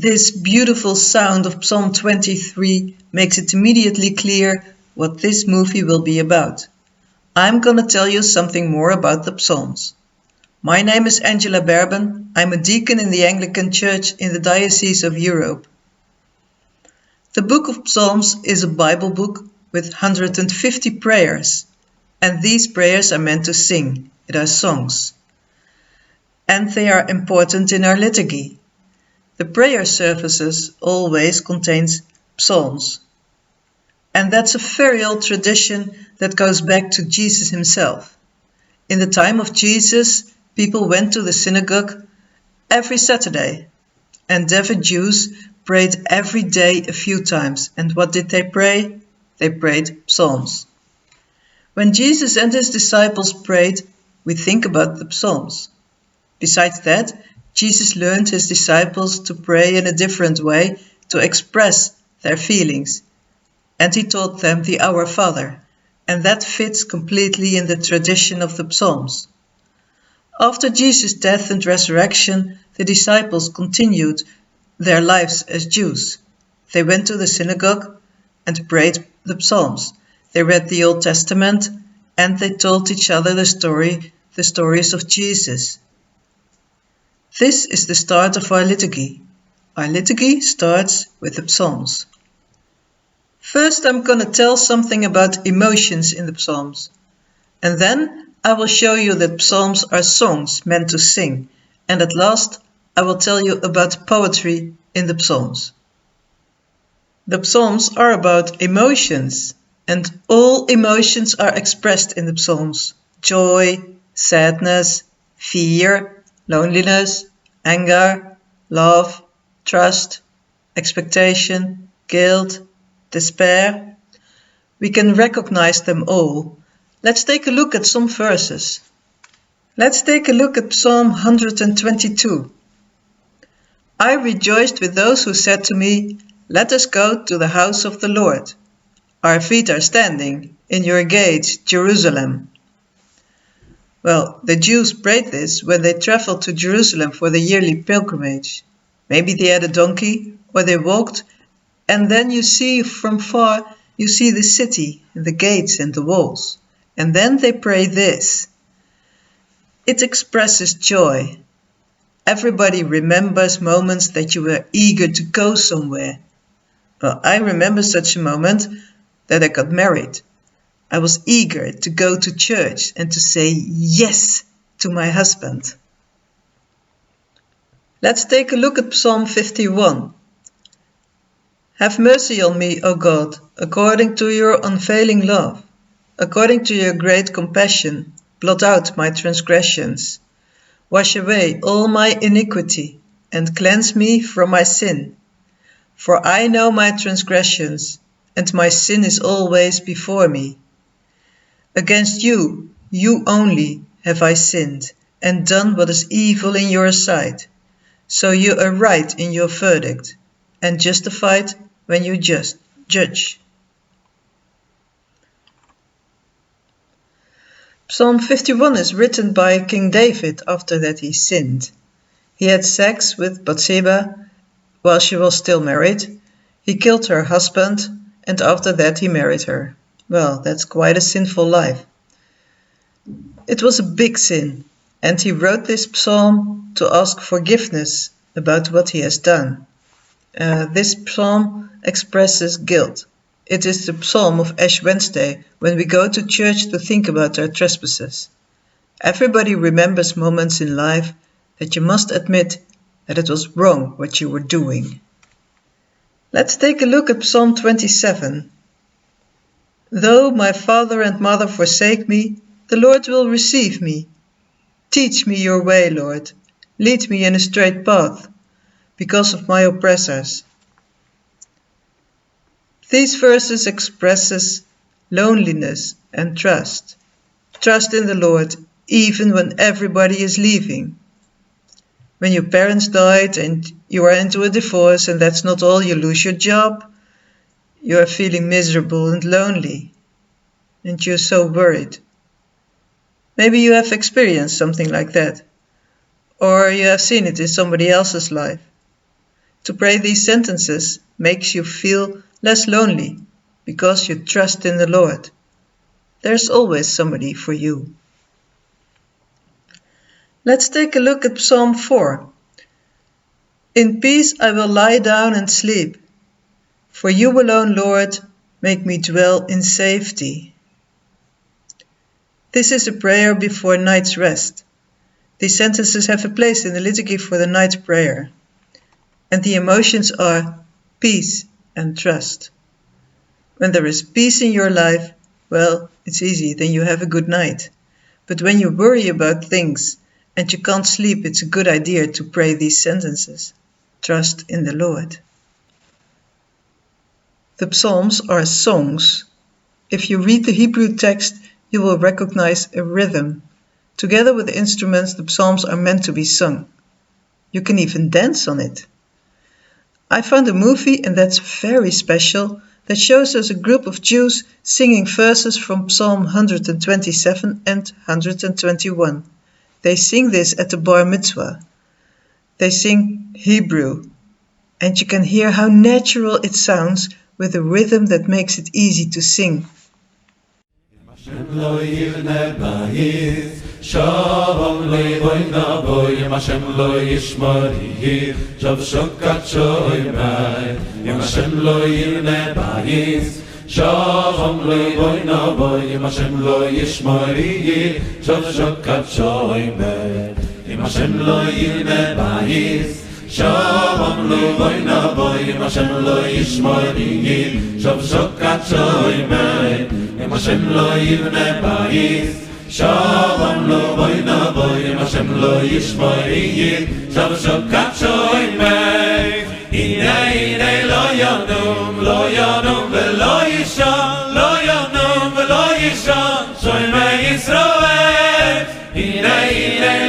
This beautiful sound of Psalm 23 makes it immediately clear what this movie will be about. I'm gonna tell you something more about the Psalms. My name is Angela Berben. I'm a deacon in the Anglican Church in the Diocese of Europe. The Book of Psalms is a Bible book with 150 prayers, and these prayers are meant to sing. It are songs. And they are important in our liturgy. The prayer services always contains psalms. And that's a very old tradition that goes back to Jesus himself. In the time of Jesus, people went to the synagogue every Saturday, and devout Jews prayed every day a few times. And what did they pray? They prayed psalms. When Jesus and his disciples prayed, we think about the psalms. Besides that, Jesus learned his disciples to pray in a different way to express their feelings, and he taught them the Our Father, and that fits completely in the tradition of the Psalms. After Jesus' death and resurrection, the disciples continued their lives as Jews. They went to the synagogue and prayed the Psalms. They read the Old Testament, and they told each other the stories of Jesus. This is the start of our liturgy. Our liturgy starts with the Psalms. First, I'm going to tell something about emotions in the Psalms. And then I will show you that Psalms are songs meant to sing. And at last, I will tell you about poetry in the Psalms. The Psalms are about emotions, and all emotions are expressed in the Psalms. Joy, sadness, fear, loneliness, anger, love, trust, expectation, guilt, despair. We can recognize them all. Let's take a look at some verses. Let's take a look at Psalm 122. I rejoiced with those who said to me, "Let us go to the house of the Lord. Our feet are standing in your gates, Jerusalem." Well, the Jews prayed this when they traveled to Jerusalem for the yearly pilgrimage. Maybe they had a donkey or they walked, and then you see from far, you see the city, the gates and the walls. And then they pray this. It expresses joy. Everybody remembers moments that you were eager to go somewhere. Well, I remember such a moment that I got married. I was eager to go to church and to say yes to my husband. Let's take a look at Psalm 51. Have mercy on me, O God, according to your unfailing love. According to your great compassion, blot out my transgressions. Wash away all my iniquity and cleanse me from my sin. For I know my transgressions, and my sin is always before me. Against you, you only, have I sinned, and done what is evil in your sight. So you are right in your verdict, and justified when you judge. Psalm 51 is written by King David after that he sinned. He had sex with Bathsheba while she was still married. He killed her husband, and after that he married her. Well, that's quite a sinful life. It was a big sin, and he wrote this psalm to ask forgiveness about what he has done. This psalm expresses guilt. It is the psalm of Ash Wednesday, when we go to church to think about our trespasses. Everybody remembers moments in life that you must admit that it was wrong what you were doing. Let's take a look at Psalm 27. Though my father and mother forsake me, the Lord will receive me. Teach me your way, Lord. Lead me in a straight path, because of my oppressors. These verses expresses loneliness and trust. Trust in the Lord, even when everybody is leaving. When your parents died and you are into a divorce and that's not all, you lose your job, you are feeling miserable and lonely, and you're so worried. Maybe you have experienced something like that, or you have seen it in somebody else's life. To pray these sentences makes you feel less lonely because you trust in the Lord. There's always somebody for you. Let's take a look at Psalm 4. In peace I will lie down and sleep. For you alone, Lord, make me dwell in safety. This is a prayer before night's rest. These sentences have a place in the liturgy for the night prayer. And the emotions are peace and trust. When there is peace in your life, well, it's easy, then you have a good night. But when you worry about things and you can't sleep, it's a good idea to pray these sentences. Trust in the Lord. The Psalms are songs. If you read the Hebrew text, you will recognize a rhythm. Together with the instruments, the Psalms are meant to be sung. You can even dance on it. I found a movie, and that's very special, that shows us a group of Jews singing verses from Psalm 127 and 121. They sing this at the Bar Mitzvah. They sing Hebrew, and you can hear how natural it sounds with a rhythm that makes it easy to sing. Shalom levoy naboy, Yom Hashem lo yishmori, Shav shokat shoymai, Yom Hashem lo yirne bayis. Shalom levoy naboy, Yom Hashem lo yishmori, Shav shokat shoymai, Yom Hashem lo yirne bayis. Shalom levoy naboy, Yom Hashem lo yishmori, Shav shokat shoymai, Yom Hashem lo yirne bayis. Shalom lo boy na boy, Hashem lo yishmari, Shav shokat shoymei. Hine lo yonum velo yishon, lo yonum velo yishon, shoymei Yisroel. Hine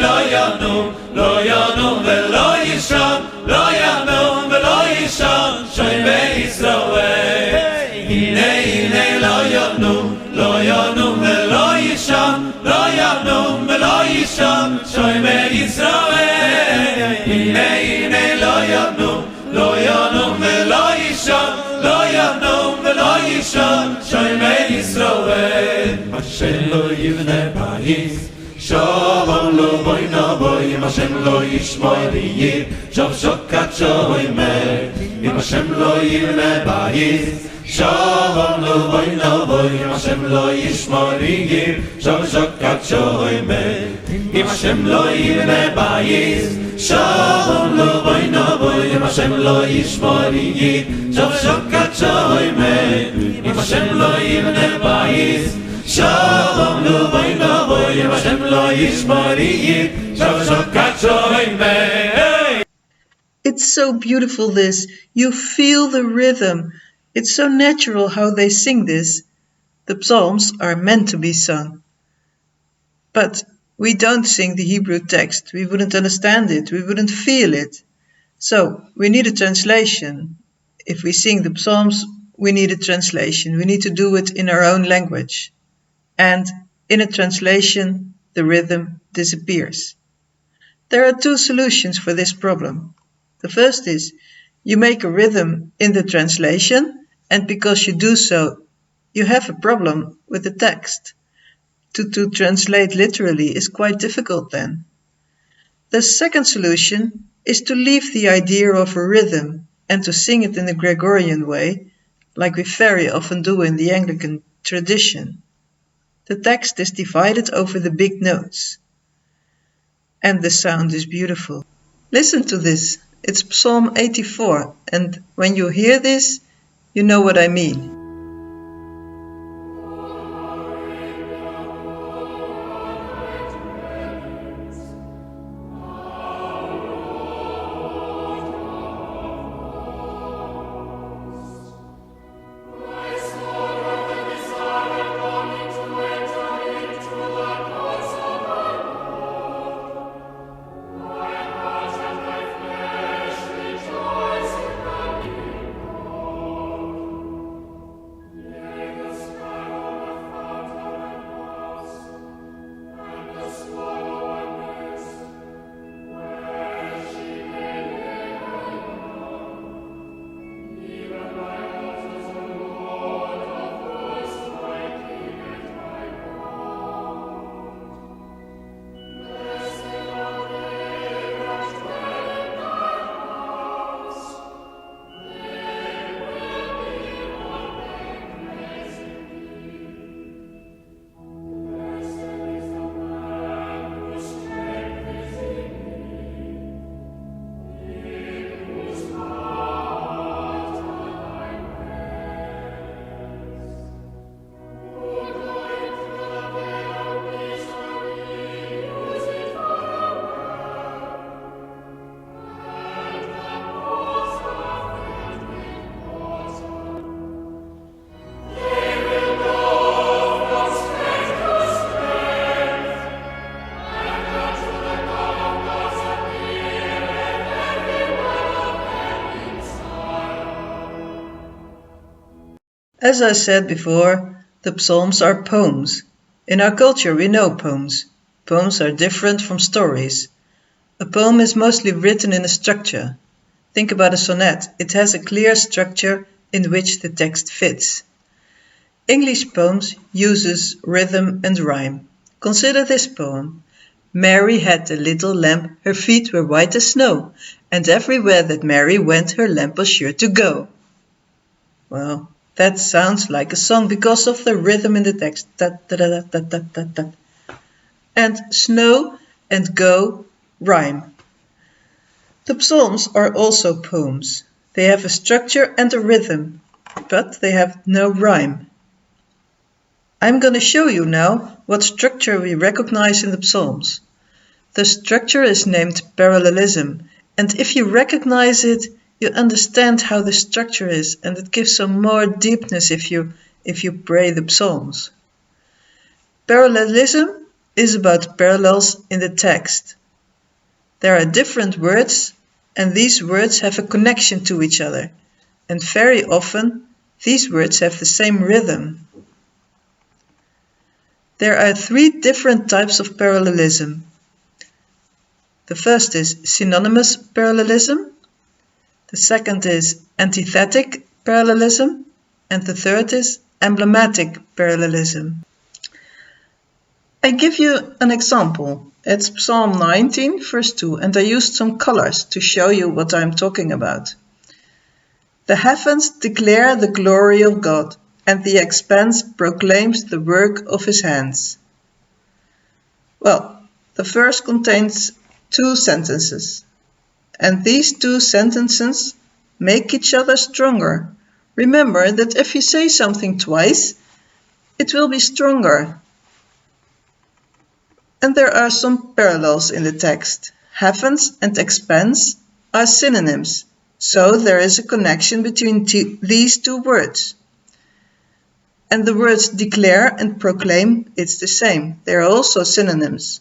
lo yonum velo yishon, lo yonum velo yishon, shoymei Yisroel. Hine lo yonum velo yishon. Lo yanum velo yishon, shoymei Yisroel. Hine lo yanum velo yishon, lo yanum velo yishon, shoymei Yisroel. Hashem lo yivne bayis, shalom lo boy na boy, Hashem lo yishmori, shav shokat shoymei. Hashem lo yivne bayis. Shalom lo boy na boy, Hashem lo yishmori, Shav shokat shoymei. Hashem lo yirne bayis. Shalom lo boy na boy, Hashem lo yishmori, Shav shokat shoymei. Hashem lo yirne bayis. Shalom lo boy na boy, Hashem lo yishmori, Shav shokat shoymei. It's so beautiful this. You feel the rhythm. It's so natural how they sing this. The Psalms are meant to be sung. But we don't sing the Hebrew text. We wouldn't understand it. We wouldn't feel it. So we need a translation. If we sing the Psalms, we need a translation. We need to do it in our own language. And in a translation, the rhythm disappears. There are two solutions for this problem. The first is you make a rhythm in the translation, and because you do so, you have a problem with the text. To translate literally is quite difficult then. The second solution is to leave the idea of a rhythm and to sing it in the Gregorian way, like we very often do in the Anglican tradition. The text is divided over the big notes, and the sound is beautiful. Listen to this. It's Psalm 84, and when you hear this, you know what I mean. As I said before, the Psalms are poems. In our culture we know poems. Poems are different from stories. A poem is mostly written in a structure. Think about a sonnet. It has a clear structure in which the text fits. English poems uses rhythm and rhyme. Consider this poem. Mary had a little lamb, her feet were white as snow, and everywhere that Mary went, her lamp was sure to go. Well, that sounds like a song because of the rhythm in the text. Da, da, da, da, da, da, da. And snow and go rhyme. The Psalms are also poems. They have a structure and a rhythm, but they have no rhyme. I'm going to show you now what structure we recognize in the Psalms. The structure is named parallelism, and if you recognize it, you understand how the structure is, and it gives some more deepness if you pray the Psalms. Parallelism is about parallels in the text. There are different words, and these words have a connection to each other, and very often these words have the same rhythm. There are 3 different types of parallelism. The first is synonymous parallelism, the second is antithetic parallelism, and the third is emblematic parallelism. I give you an example. It's Psalm 19, verse 2, and I used some colors to show you what I'm talking about. The heavens declare the glory of God, and the expanse proclaims the work of his hands. Well, the verse contains 2 sentences, and these 2 sentences make each other stronger. Remember that if you say something twice, it will be stronger. And there are some parallels in the text. Heavens and expanse are synonyms, so there is a connection between these 2 words. And the words declare and proclaim, it's the same. They are also synonyms.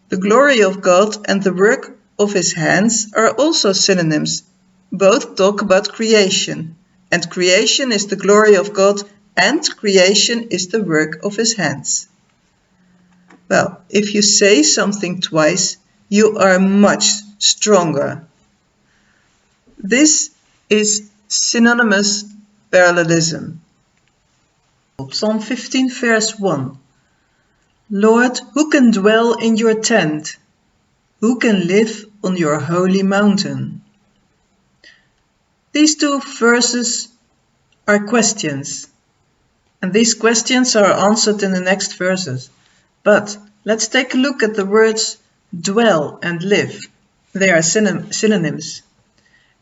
The glory of God and the work of his hands are also synonyms. Both talk about creation. And creation is the glory of God, and creation is the work of his hands. Well, if you say something twice, you are much stronger. This is synonymous parallelism. Psalm 15, verse 1. Lord, who can dwell in your tent? Who can live on your holy mountain? These 2 verses are questions, and these questions are answered in the next verses. But let's take a look at the words dwell and live. They are synonyms.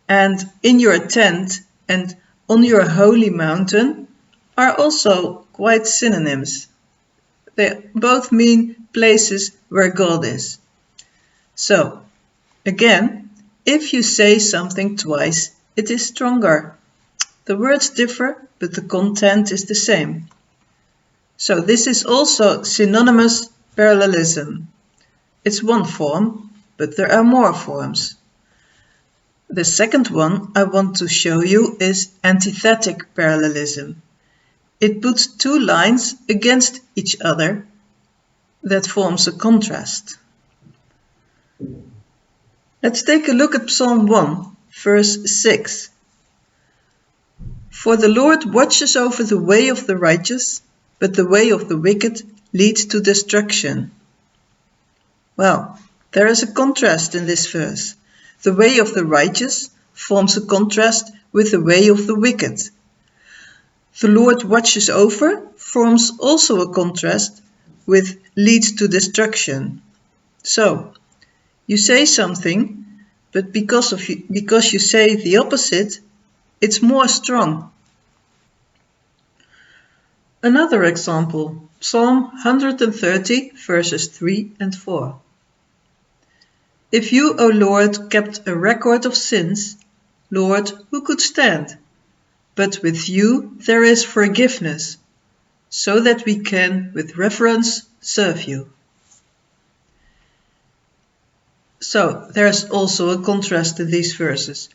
And in your tent and on your holy mountain are also quite synonyms. They both mean places where God is. So, again, if you say something twice, it is stronger. The words differ, but the content is the same. So this is also synonymous parallelism. It's one form, but there are more forms. The second one I want to show you is antithetic parallelism. It puts 2 lines against each other that forms a contrast. Let's take a look at Psalm 1, verse 6. For the Lord watches over the way of the righteous, but the way of the wicked leads to destruction. Well, there is a contrast in this verse. The way of the righteous forms a contrast with the way of the wicked. The Lord watches over forms also a contrast with leads to destruction. So, you say something, but because you say the opposite, it's more strong. Another example, Psalm 130, verses 3 and 4. If you, O Lord, kept a record of sins, Lord, who could stand? But with you there is forgiveness, so that we can, with reverence, serve you. So, there's also a contrast in these verses.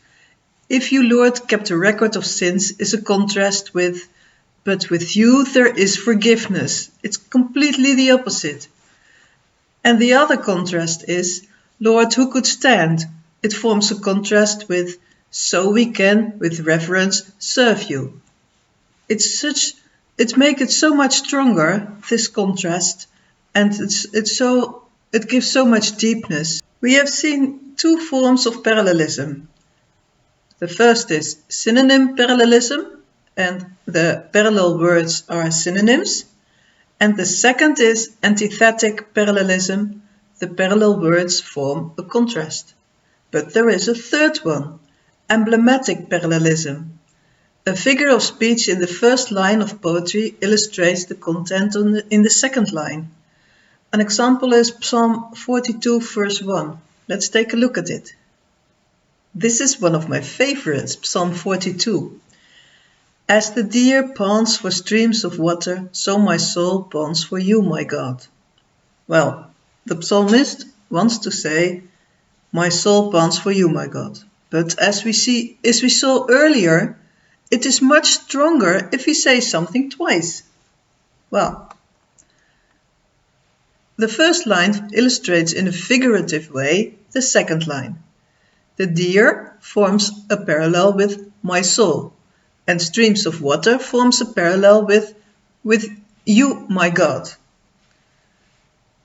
If you, Lord, kept a record of sins is a contrast with, but with you there is forgiveness. It's completely the opposite. And the other contrast is, Lord, who could stand? It forms a contrast with, so we can, with reverence, serve you. It makes it so much stronger, this contrast, and it gives so much deepness. We have seen two forms of parallelism. The first is synonym parallelism, and the parallel words are synonyms. And the second is antithetic parallelism. The parallel words form a contrast. But there is a third one, emblematic parallelism. A figure of speech in the first line of poetry illustrates the content in the second line. An example is Psalm 42, verse 1. Let's take a look at it. This is one of my favorites, Psalm 42. As the deer pants for streams of water, so my soul pants for you, my God. Well, the psalmist wants to say, my soul pants for you, my God. But as we saw earlier, it is much stronger if we say something twice. Well, the first line illustrates in a figurative way the second line. The deer forms a parallel with my soul, and streams of water forms a parallel with you, my God.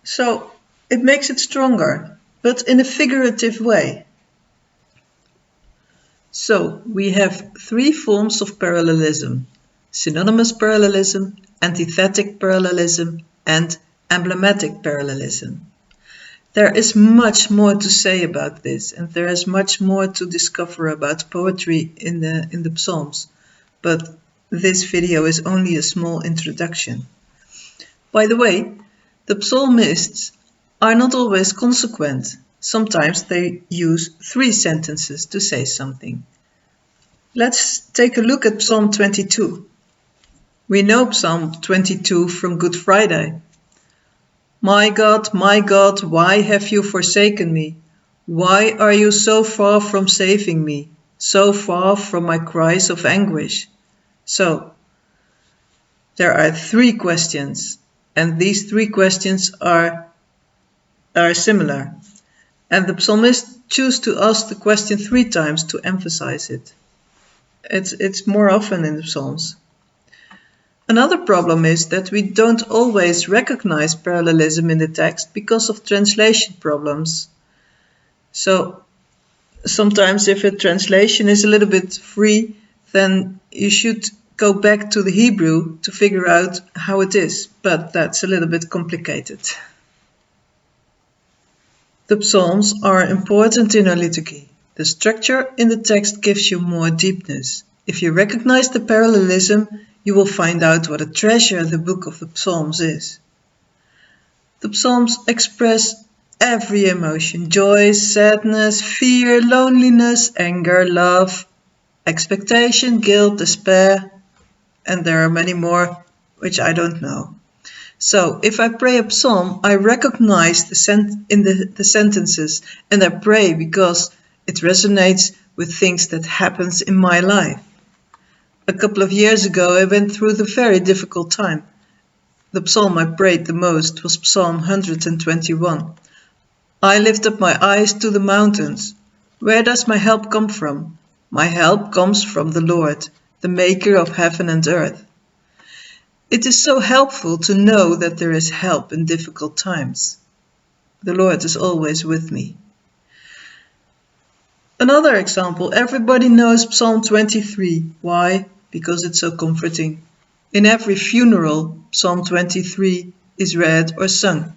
So it makes it stronger, but in a figurative way. So we have three forms of parallelism: synonymous parallelism, antithetic parallelism, and emblematic parallelism. There is much more to say about this, and there is much more to discover about poetry in the Psalms, but this video is only a small introduction. By the way, the psalmists are not always consequent. Sometimes they use 3 sentences to say something. Let's take a look at Psalm 22. We know Psalm 22 from Good Friday. My God, why have you forsaken me? Why are you so far from saving me, so far from my cries of anguish? So, there are 3 questions, and these 3 questions are similar. And the psalmist chooses to ask the question 3 times to emphasize it. It's more often in the Psalms. Another problem is that we don't always recognize parallelism in the text because of translation problems. So sometimes if a translation is a little bit free, then you should go back to the Hebrew to figure out how it is, but that's a little bit complicated. The Psalms are important in our liturgy. The structure in the text gives you more deepness. If you recognize the parallelism, you will find out what a treasure the book of the Psalms is. The Psalms express every emotion: joy, sadness, fear, loneliness, anger, love, expectation, guilt, despair, and there are many more which I don't know. So if I pray a psalm, I recognize the sentences, and I pray because it resonates with things that happens in my life. A couple of years ago, I went through the very difficult time. The psalm I prayed the most was Psalm 121. I lift up my eyes to the mountains. Where does my help come from? My help comes from the Lord, the maker of heaven and earth. It is so helpful to know that there is help in difficult times. The Lord is always with me. Another example, everybody knows Psalm 23. Why? Because it's so comforting. In every funeral, Psalm 23 is read or sung.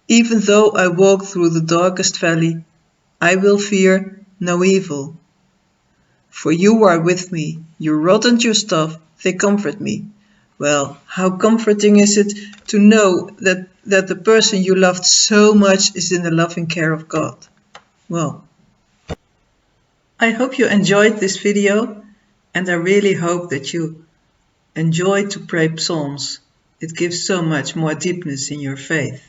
Even though I walk through the darkest valley, I will fear no evil. For you are with me, your rod and your staff, they comfort me. Well, how comforting is it to know that the person you loved so much is in the loving care of God. Well, I hope you enjoyed this video, and I really hope that you enjoy to pray psalms. It gives so much more deepness in your faith.